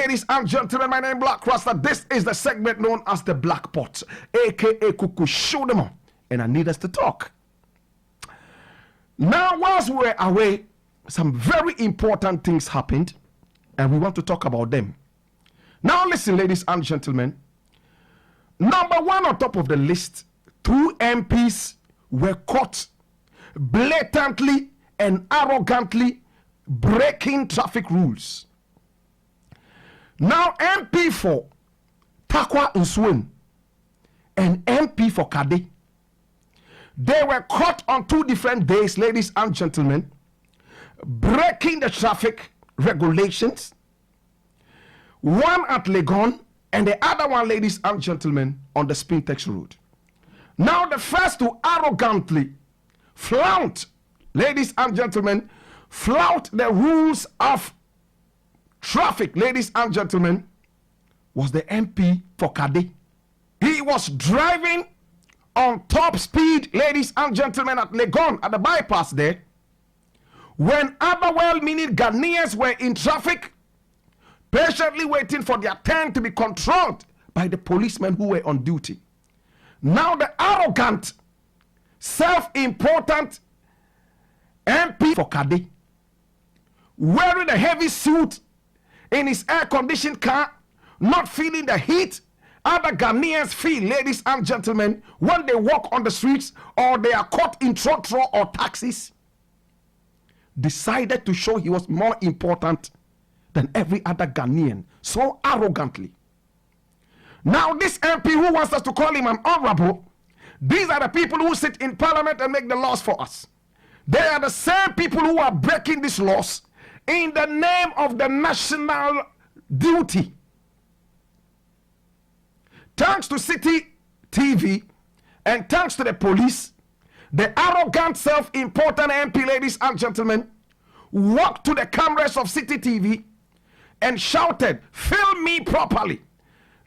ladies and gentlemen, my name is Blakk Rasta. This is the segment known as the Black Pot, aka Kuku. Show them on, and I need us to talk. Now, whilst we were away, some very important things happened, and we want to talk about them. Now, listen, ladies and gentlemen. Number one on top of the list, 2 MPs were caught blatantly and arrogantly breaking traffic rules. Now, MP for Takwa Nswin and MP for Kade, they were caught on 2 different days, ladies and gentlemen, breaking the traffic regulations. One at Legon and the other one, ladies and gentlemen, on the Spintex Road. Now, the first to arrogantly flout, ladies and gentlemen, flout the rules of traffic, ladies and gentlemen, was the MP for Kade. He was driving on top speed, ladies and gentlemen, at Legon, at the bypass there, when other well-meaning Ghanaians were in traffic, patiently waiting for their turn to be controlled by the policemen who were on duty. Now the arrogant, self-important MP for Kade, wearing a heavy suit in his air-conditioned car, not feeling the heat other Ghanaians feel, ladies and gentlemen, when they walk on the streets or they are caught in trotro or taxis, decided to show he was more important than every other Ghanaian, so arrogantly. Now this MP who wants us to call him an honorable, these are the people who sit in parliament and make the laws for us. They are the same people who are breaking these laws in the name of the national duty. Thanks to City TV and thanks to the police, the arrogant, self-important MP, ladies and gentlemen, walked to the cameras of City TV and shouted, "Film me properly.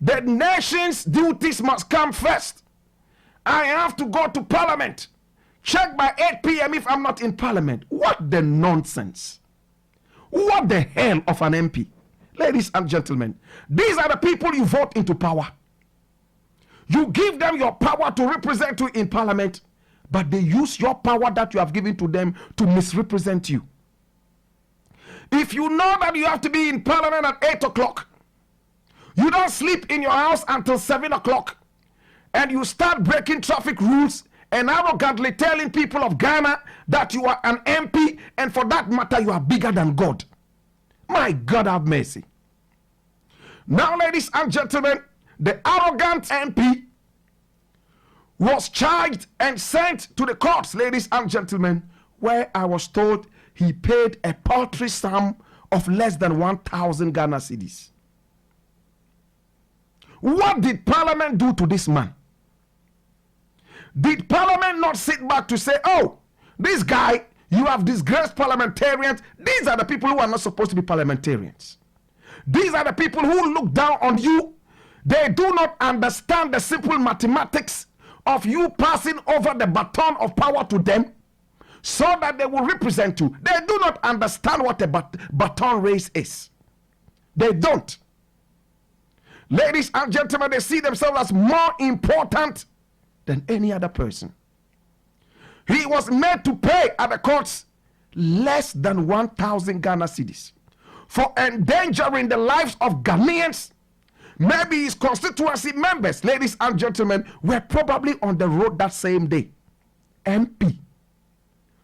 The nation's duties must come first. I have to go to parliament. Check by 8 p.m. if I'm not in parliament." What the nonsense. What the hell of an MP. Ladies and gentlemen, these are the people you vote into power. You give them your power to represent you in parliament, but they use your power that you have given to them to misrepresent you. If you know that you have to be in parliament at 8 o'clock, you don't sleep in your house until 7 o'clock, and you start breaking traffic rules and arrogantly telling people of Ghana that you are an MP, and for that matter, you are bigger than God. My God have mercy. Now, ladies and gentlemen, the arrogant MP was charged and sent to the courts, ladies and gentlemen, where I was told he paid a paltry sum of less than 1,000 Ghana cedis. What did Parliament do to this man? Did Parliament not sit back to say, "Oh, this guy, you have disgraced parliamentarians. These are the people who are not supposed to be parliamentarians. These are the people who look down on you. They do not understand the simple mathematics of you passing over the baton of power to them so that they will represent you. They do not understand what a baton race is. They don't. Ladies and gentlemen, they see themselves as more important than any other person. He was made to pay at the courts less than 1,000 Ghana cedis for endangering the lives of Ghanaians. Maybe his constituency members, ladies and gentlemen, were probably on the road that same day. MP,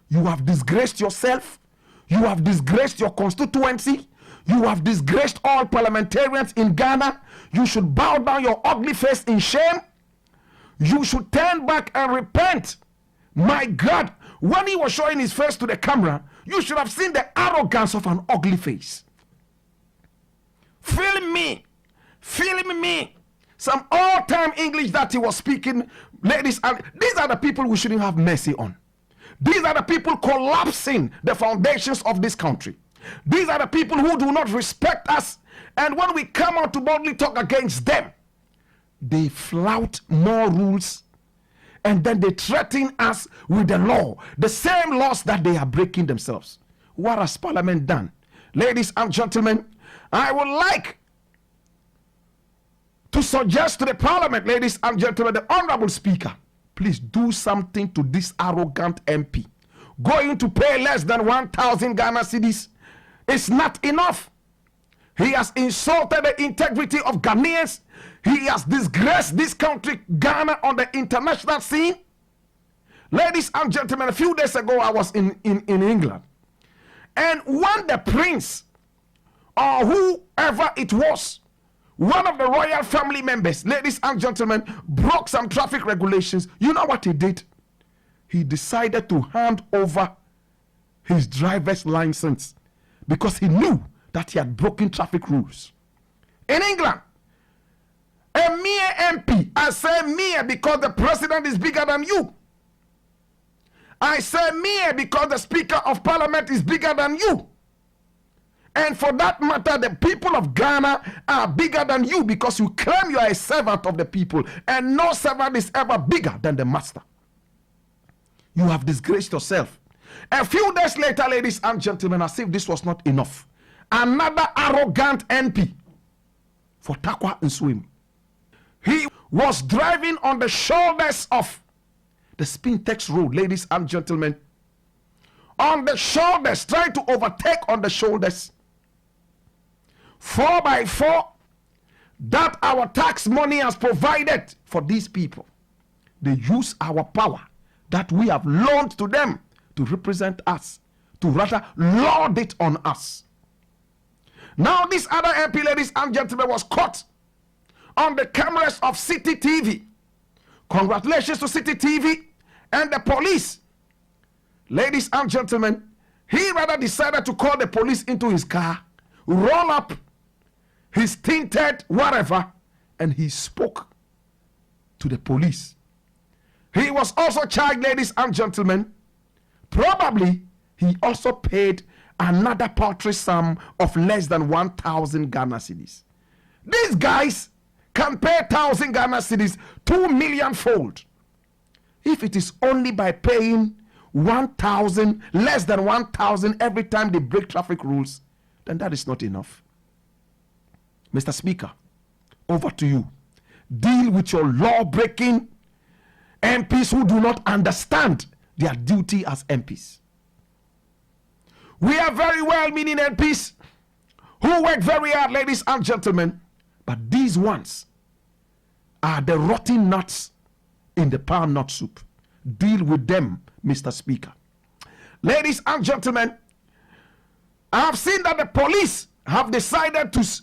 you have disgraced yourself. You have disgraced your constituency. You have disgraced all parliamentarians in Ghana. You should bow down your ugly face in shame. You should turn back and repent. My God, when he was showing his face to the camera, you should have seen the arrogance of an ugly face. Film me. Film me. Some all-time English that he was speaking, ladies, and these are the people we shouldn't have mercy on. These are the people collapsing the foundations of this country. These are the people who do not respect us, and when we come out to boldly talk against them, they flout more rules, and then they threaten us with the law, the same laws that they are breaking themselves. What has Parliament done? Ladies and gentlemen, I would like to suggest to the parliament, ladies and gentlemen, the honorable speaker, please do something to this arrogant MP. Going to pay less than 1,000 Ghana cedis is not enough. He has insulted the integrity of Ghanaians. He has disgraced this country, Ghana, on the international scene. Ladies and gentlemen, a few days ago, I was in England. And when the prince, or whoever it was, one of the royal family members, ladies and gentlemen, broke some traffic regulations, you know what he did? He decided to hand over his driver's license because he knew that he had broken traffic rules. In England, a mere MP, I say mere because the president is bigger than you. I say mere because the Speaker of Parliament is bigger than you. And for that matter, the people of Ghana are bigger than you because you claim you are a servant of the people, and no servant is ever bigger than the master. You have disgraced yourself. A few days later, ladies and gentlemen, as if this was not enough, another arrogant MP for Takwa and Swim. He was driving on the shoulders of the Spintex Road, ladies and gentlemen. On the shoulders, trying to overtake on the shoulders. 4x4 that our tax money has provided for these people. They use our power that we have loaned to them to represent us, to rather lord it on us. Now this other MP, ladies and gentlemen, was caught on the cameras of City TV. Congratulations to City TV and the police. Ladies and gentlemen, he rather decided to call the police into his car, roll up his tinted whatever, and he spoke to the police. He was also charged, ladies and gentlemen. Probably he also paid another paltry sum of less than 1,000 Ghana cedis. These guys can pay 1,000 Ghana cedis 2 million fold. If it is only by paying 1,000, less than 1,000 every time they break traffic rules, then that is not enough. Mr. Speaker, over to you. Deal with your law-breaking MPs who do not understand their duty as MPs. We are very well-meaning MPs who work very hard, ladies and gentlemen, but these ones are the rotten nuts in the palm nut soup. Deal with them, Mr. Speaker. Ladies and gentlemen, I have seen that the police have decided to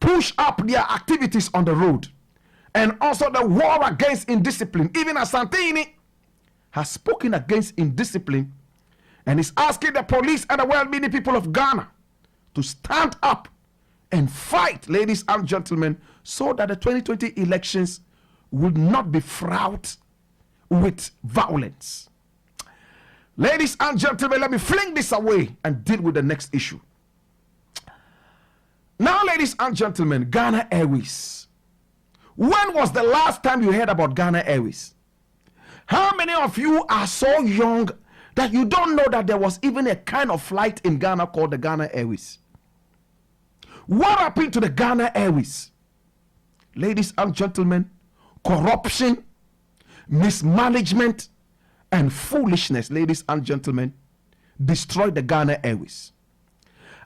push up their activities on the road, and also the war against indiscipline. Even Asantini has spoken against indiscipline and is asking the police and the well-meaning people of Ghana to stand up and fight, ladies and gentlemen, so that the 2020 elections will not be fraught with violence. Ladies and gentlemen, let me fling this away and deal with the next issue. Now, ladies and gentlemen, Ghana Airways. When was the last time you heard about Ghana Airways? How many of you are so young that you don't know that there was even a kind of flight in Ghana called the Ghana Airways? What happened to the Ghana Airways? Ladies and gentlemen, corruption, mismanagement, and foolishness, ladies and gentlemen, destroyed the Ghana Airways.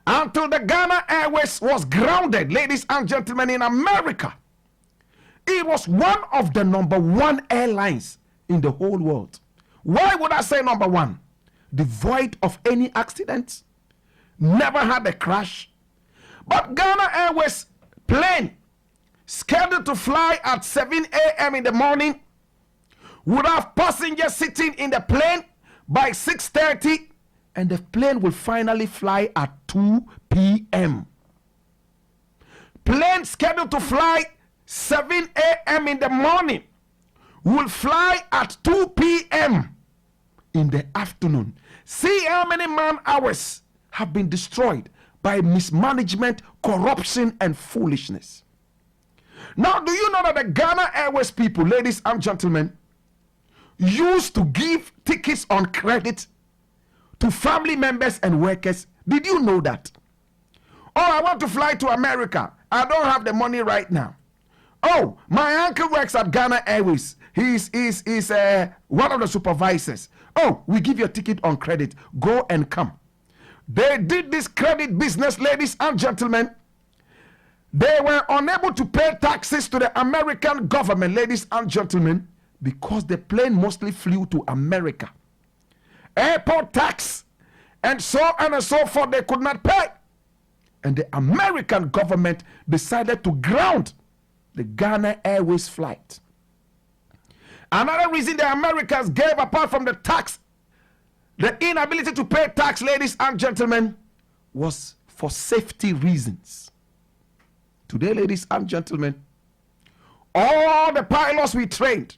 Until the Ghana Airways was grounded, ladies and gentlemen, in America. It was one of the #1 airlines in the whole world. Why would I say #1? Devoid of any accidents, never had a crash. But Ghana Airways plane scheduled to fly at 7 a.m. in the morning would have passengers sitting in the plane by 6:30, and the plane will finally fly at 2 p.m. Plane scheduled to fly 7 a.m. in the morning will fly at 2 p.m. in the afternoon. See how many man hours have been destroyed by mismanagement, corruption, and foolishness. Now, do you know that the Ghana Airways people, ladies and gentlemen, used to give tickets on credit to family members and workers? Did you know that? Oh, I want to fly to America. I don't have the money right now. Oh, my uncle works at Ghana Airways. He's one of the supervisors. Oh, we give you a ticket on credit. Go and come. They did this credit business, ladies and gentlemen. They were unable to pay taxes to the American government, ladies and gentlemen, because the plane mostly flew to America. Airport tax and so on and so forth, they could not pay. And the American government decided to ground the Ghana Airways flight. Another reason the Americans gave, apart from the tax, the inability to pay tax, ladies and gentlemen, was for safety reasons. Today, ladies and gentlemen, all the pilots we trained,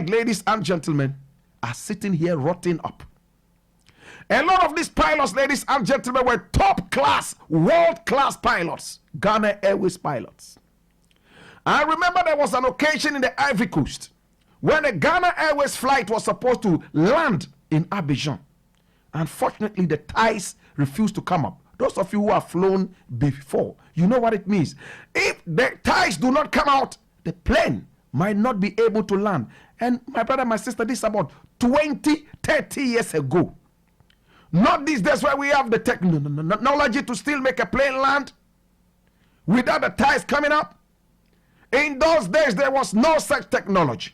ladies and gentlemen, are sitting here rotting up. A lot of these pilots, ladies and gentlemen, were top class, world class pilots, Ghana Airways pilots. I remember there was an occasion in the Ivory Coast when a Ghana Airways flight was supposed to land in Abidjan. Unfortunately, the ties refused to come up. Those of you who have flown before, you know what it means. If the ties do not come out, the plane might not be able to land. And my brother, my sister, this is about 20, 30 years ago. Not these days where we have the technology to still make a plane land without the ties coming up. In those days, there was no such technology.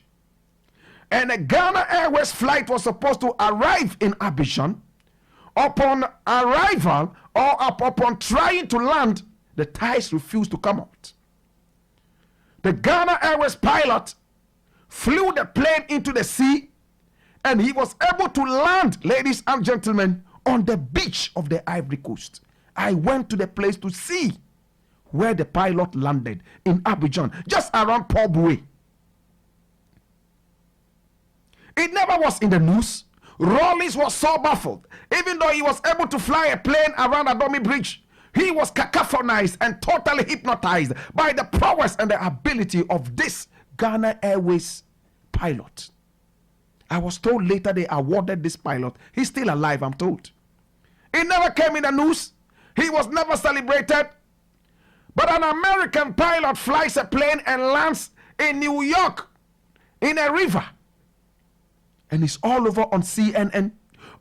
And a Ghana Airways flight was supposed to arrive in Abidjan. Upon arrival, or upon trying to land, the ties refused to come out. The Ghana Airways pilot flew the plane into the sea, and he was able to land, ladies and gentlemen, on the beach of the Ivory Coast. I went to the place to see where the pilot landed, in Abidjan, just around Port Boué. It never was in the news. Rawlings was so baffled. Even though he was able to fly a plane around Adomi Bridge, he was cacophonized and totally hypnotized by the prowess and the ability of this Ghana Airways pilot. I was told later they awarded this pilot. He's still alive, I'm told. It never came in the news. He was never celebrated. But an American pilot flies a plane and lands in New York in a river. And it's all over on CNN,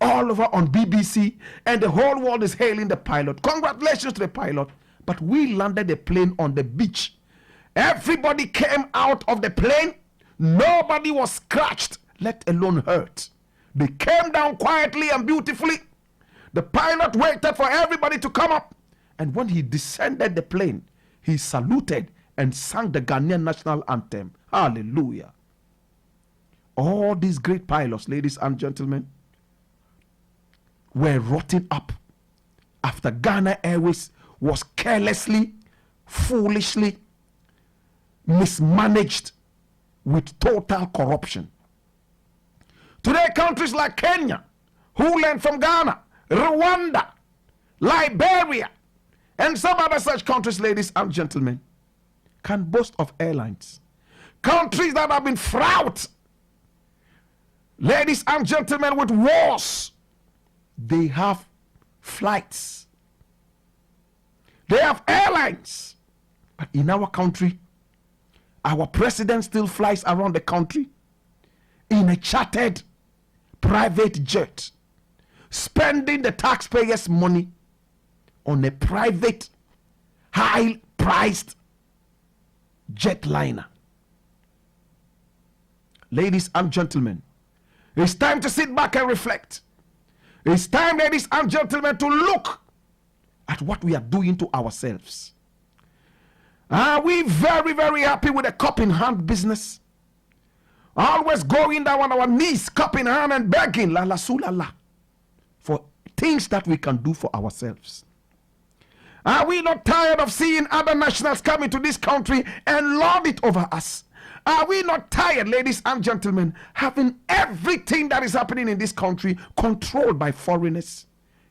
all over on BBC, and the whole world is hailing the pilot. Congratulations to the pilot. But we landed the plane on the beach. Everybody came out of the plane. Nobody was scratched, let alone hurt. They came down quietly and beautifully. The pilot waited for everybody to come up. And when he descended the plane, he saluted and sang the Ghanaian national anthem. Hallelujah. All these great pilots, ladies and gentlemen, were rotting up after Ghana Airways was carelessly, foolishly mismanaged with total corruption. Today, countries like Kenya, who learned from Ghana, Rwanda, Liberia, and some other such countries, ladies and gentlemen, can boast of airlines. Countries that have been fraught, ladies and gentlemen, with wars, they have flights. They have airlines. But in our country, our president still flies around the country in a chartered private jet, spending the taxpayers' money on a private, high-priced jetliner. Ladies and gentlemen, it's time to sit back and reflect. It's time, ladies and gentlemen, to look at what we are doing to ourselves. Are we very, very happy with the cup in hand business? Always going down on our knees, cup in hand, and begging, la la su la la, for things that we can do for ourselves. Are we not tired of seeing other nationals come into this country and lord it over us? Are we not tired, ladies and gentlemen, having everything that is happening in this country controlled by foreigners?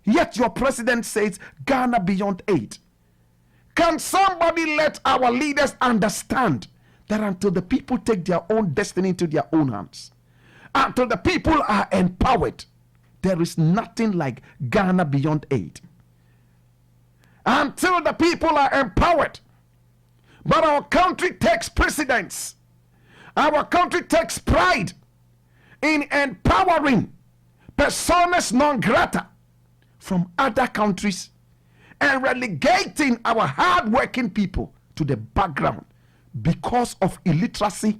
Yet your president says Ghana beyond aid. Can somebody let our leaders understand that until the people take their own destiny into their own hands, until the people are empowered, there is nothing like Ghana beyond aid. Until the people are empowered, But our country takes precedence. Our country takes pride in empowering personas non grata from other countries and relegating our hard-working people to the background because of illiteracy.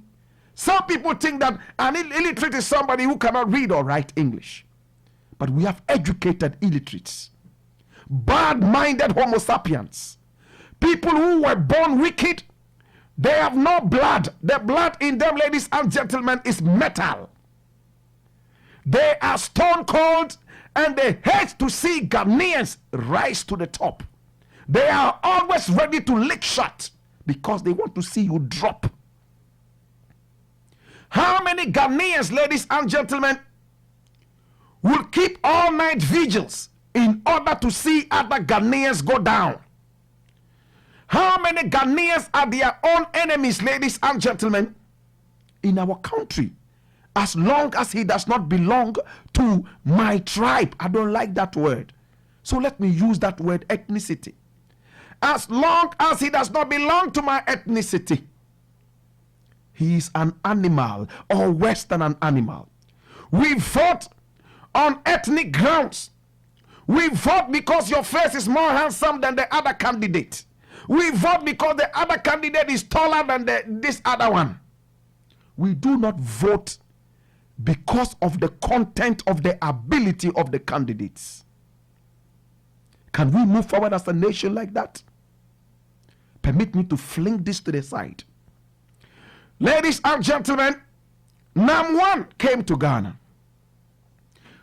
Some people think that an illiterate is somebody who cannot read or write English. But we have educated illiterates, bad-minded Homo sapiens, people who were born wicked. They have no blood. The blood in them, ladies and gentlemen, is metal. They are stone cold, and they hate to see Ghanaians rise to the top. They are always ready to lick shot because they want to see you drop. How many Ghanaians, ladies and gentlemen, will keep all night vigils in order to see other Ghanaians go down? How many Ghanaians are their own enemies, ladies and gentlemen, in our country? As long as he does not belong to my tribe. I don't like that word. So let me use that word, ethnicity. As long as he does not belong to my ethnicity, he is an animal or worse than an animal. We vote on ethnic grounds. We vote because your face is more handsome than the other candidate. We vote because the other candidate is taller than this other one. We do not vote because of the content of the ability of the candidates. Can we move forward as a nation like that? Permit me to fling this to the side. Ladies and gentlemen, NAM1 came to Ghana.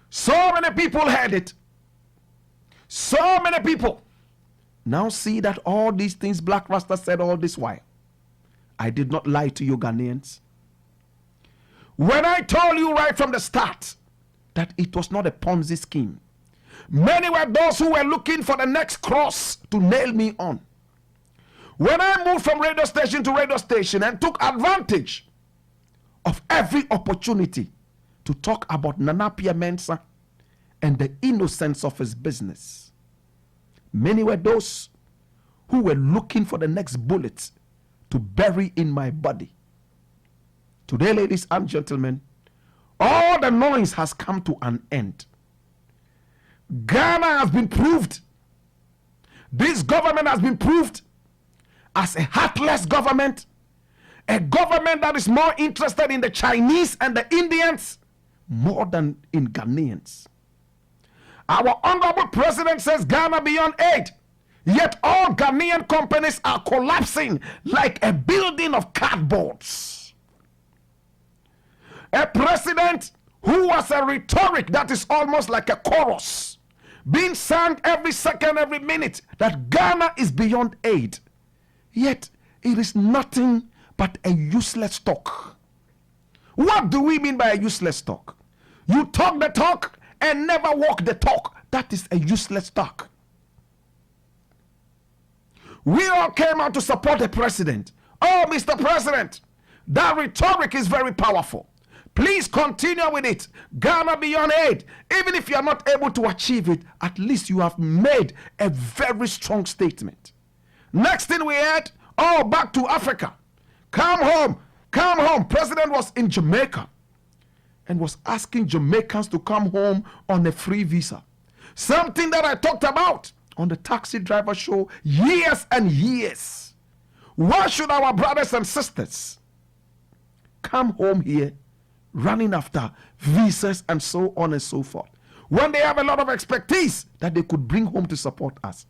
So many people heard it. So many people now see that all these things Blakk Rasta said all this while. I did not lie to you, Ghanaians. When I told you right from the start that it was not a Ponzi scheme, many were those who were looking for the next cross to nail me on. When I moved from radio station to radio station and took advantage of every opportunity to talk about Nana Mensah and the innocence of his business, many were those who were looking for the next bullet to bury in my body. Today, ladies and gentlemen, all the noise has come to an end. Ghana has been proved. This government has been proved as a heartless government, a government that is more interested in the Chinese and the Indians more than in Ghanaians. Our honorable president says Ghana beyond aid, yet all Ghanaian companies are collapsing like a building of cardboards. A president who has a rhetoric that is almost like a chorus, being sung every second, every minute, that Ghana is beyond aid. Yet it is nothing but a useless talk. What do we mean by a useless talk? You talk the talk and never walk the talk. That is a useless talk. We all came out to support the president. Oh, Mr. President, that rhetoric is very powerful. Please continue with it. Ghana beyond aid. Even if you are not able to achieve it, at least you have made a very strong statement. Next thing we heard, oh, back to Africa. Come home. Come home. President was in Jamaica and was asking Jamaicans to come home on a free visa. Something that I talked about on the Taxi Driver Show years and years. Why should our brothers and sisters come home here running after visas and so on and so forth, when they have a lot of expertise that they could bring home to support us?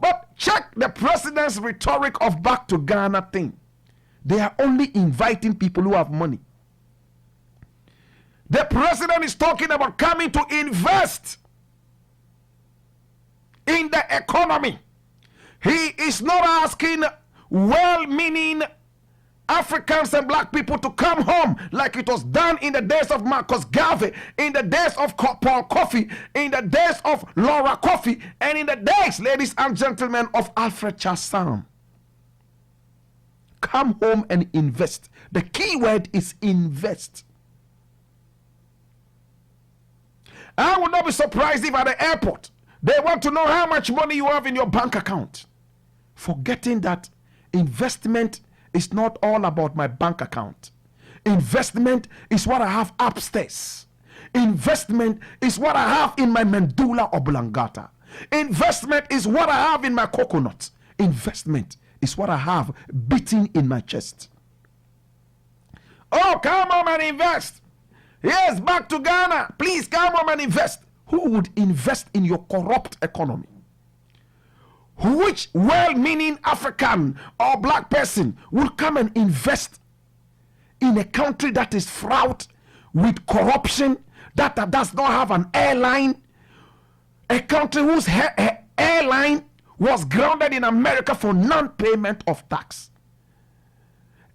But check the president's rhetoric of back to Ghana thing. They are only inviting people who have money. The president is talking about coming to invest in the economy. He is not asking well-meaning Africans and black people to come home like it was done in the days of Marcus Garvey, in the days of Paul Coffey, in the days of Laura Coffey, and in the days, ladies and gentlemen, of Alfred Chassam. Come home and invest. The key word is invest. I would not be surprised if at the airport they want to know how much money you have in your bank account, forgetting that investment is not all about my bank account. Investment is what I have upstairs. Investment is what I have in my medulla oblongata. Investment is what I have in my coconut. Investment is what I have beating in my chest. Oh, come home and invest. Yes, back to Ghana. Please come home and invest. Who would invest in your corrupt economy? Which well-meaning African or black person will come and invest in a country that is fraught with corruption, that does not have an airline, a country whose airline was grounded in America for non-payment of tax,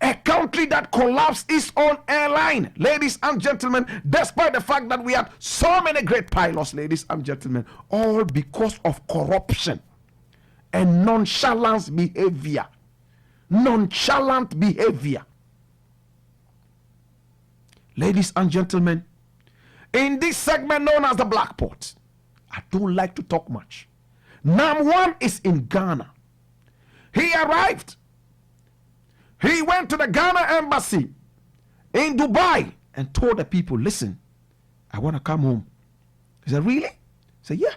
a country that collapsed its own airline, ladies and gentlemen, despite the fact that we had so many great pilots, ladies and gentlemen, all because of corruption and nonchalant behavior. Nonchalant behavior. Ladies and gentlemen, in this segment known as the Black Port, I don't like to talk much. NAM1 is in Ghana. He arrived. He went to the Ghana embassy in Dubai and told the people, listen, I want to come home. He said, really? He said, yeah,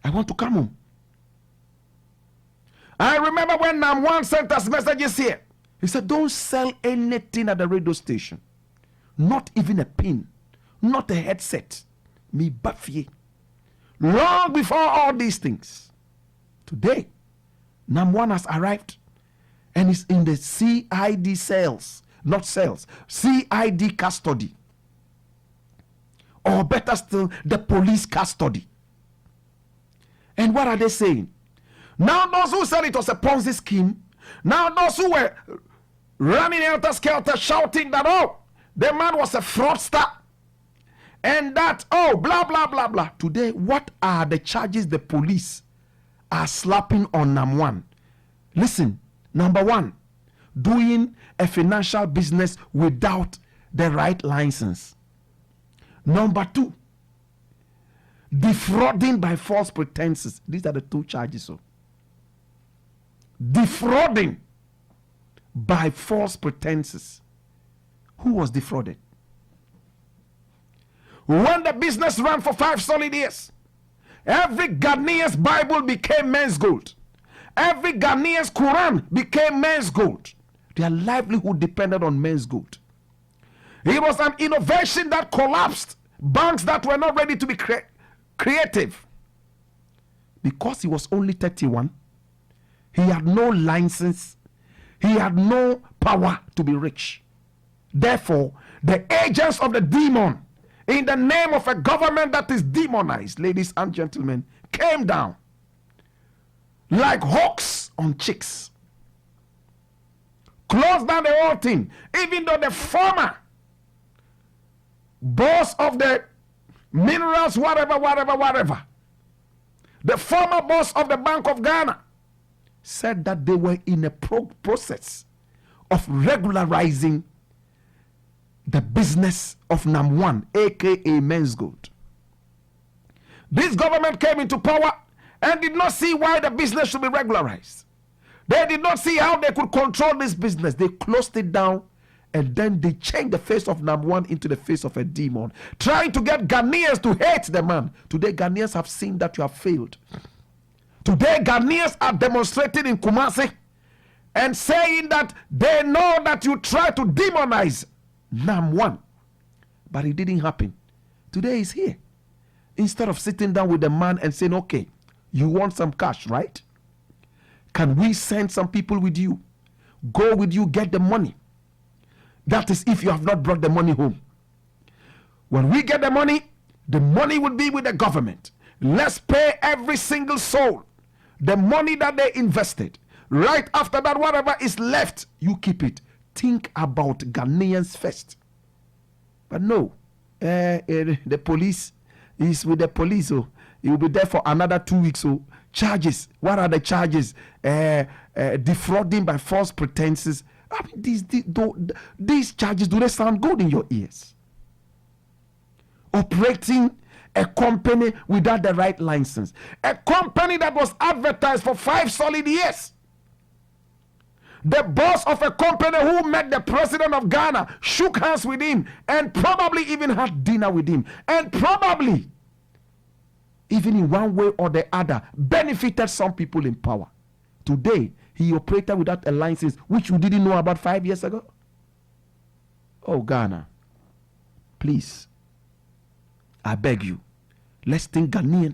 I want to come home. I remember when NAM1 sent us messages here. He said, don't sell anything at the radio station. Not even a pin. Not a headset. Me buffy. Long before all these things. Today, NAM1 has arrived and is in the CID cells. Not cells. CID custody. Or better still, the police custody. And what are they saying? Now those who said it was a Ponzi scheme, now those who were running helter-skelter shouting that, oh, the man was a fraudster, and that, oh, blah, blah, blah, blah. Today, what are the charges the police are slapping on NAM1? Listen, number one, doing a financial business without the right license. Number two, defrauding by false pretenses. These are the two charges. So, defrauding by false pretenses. Who was defrauded? When the business ran for 5 solid years, every Ghanaian's Bible became men's gold. Every Ghanaian's Quran became men's gold. Their livelihood depended on men's gold. It was an innovation that collapsed banks that were not ready to be creative. Because he was only 31, he had no license, he had no power to be rich. Therefore, the agents of the demon, in the name of a government that is demonized, ladies and gentlemen, came down like hawks on chicks. Closed down the whole thing, even though the former boss of the minerals, whatever, the former boss of the Bank of Ghana said that they were in a process of regularizing the business of NAM1, aka men's gold. This government came into power and did not see why the business should be regularized. They did not see how they could control this business. They closed it down, and then they changed the face of NAM1 into the face of a demon, trying to get Ghanaians to hate the man. Today, Ghanaians have seen that you have failed. Today, Ghanaians are demonstrating in Kumasi and saying that they know that you try to demonize NAM1, but it didn't happen. Today he's here. Instead of sitting down with the man and saying, okay, you want some cash, right? Can we send some people with you? Go with you, get the money. That is if you have not brought the money home. When we get the money will be with the government. Let's pay every single soul the money that they invested. Right after that, whatever is left, you keep it. Think about Ghanaians first. But no, the police is with the police. So you'll be there for another 2 weeks. So charges. What are the charges? Defrauding by false pretenses. I mean, these charges, do they sound good in your ears? Operating a company without the right license. A company that was advertised for 5 solid years. The boss of a company who met the president of Ghana, shook hands with him, and probably even had dinner with him, and probably, even in one way or the other, benefited some people in power. Today, he operated without alliances, which you didn't know about 5 years ago. Oh, Ghana, please, I beg you, let's think Ghanaian.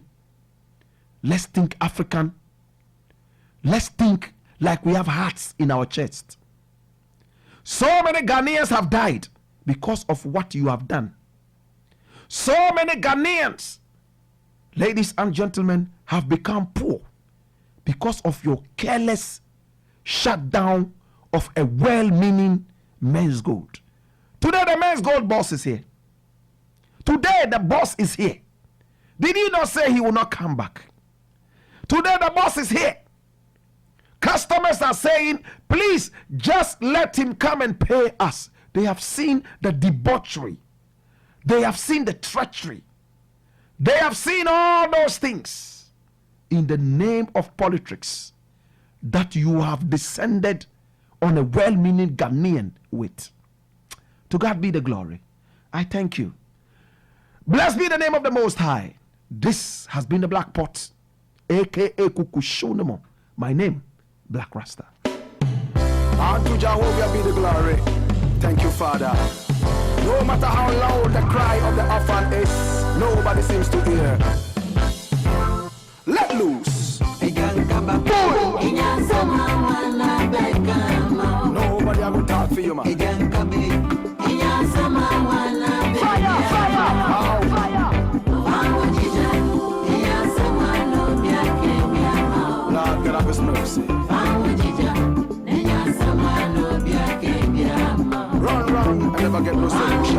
Let's think African. Let's think like we have hearts in our chest. So many Ghanaians have died because of what you have done. So many Ghanaians, ladies and gentlemen, have become poor because of your careless shutdown of a well-meaning men's gold. Today the men's gold boss is here. Today the boss is here. Did he not say he will not come back? Today the boss is here. Customers are saying, please just let him come and pay us. They have seen the debauchery. They have seen the treachery. They have seen all those things in the name of politics that you have descended on a well-meaning Ghanaian with. To God be the glory. I thank you. Blessed be the name of the Most High. This has been the Black Pot, aka Kukushunemo. My name, Blakk Rasta. And to Jehovah be the glory. Thank you, Father. No matter how loud the cry of the orphan is, nobody seems to hear. Let loose. Nobody ever talk for you, man. Fire, fire, fire. Lord, God have His mercy. Run, and never get no solution.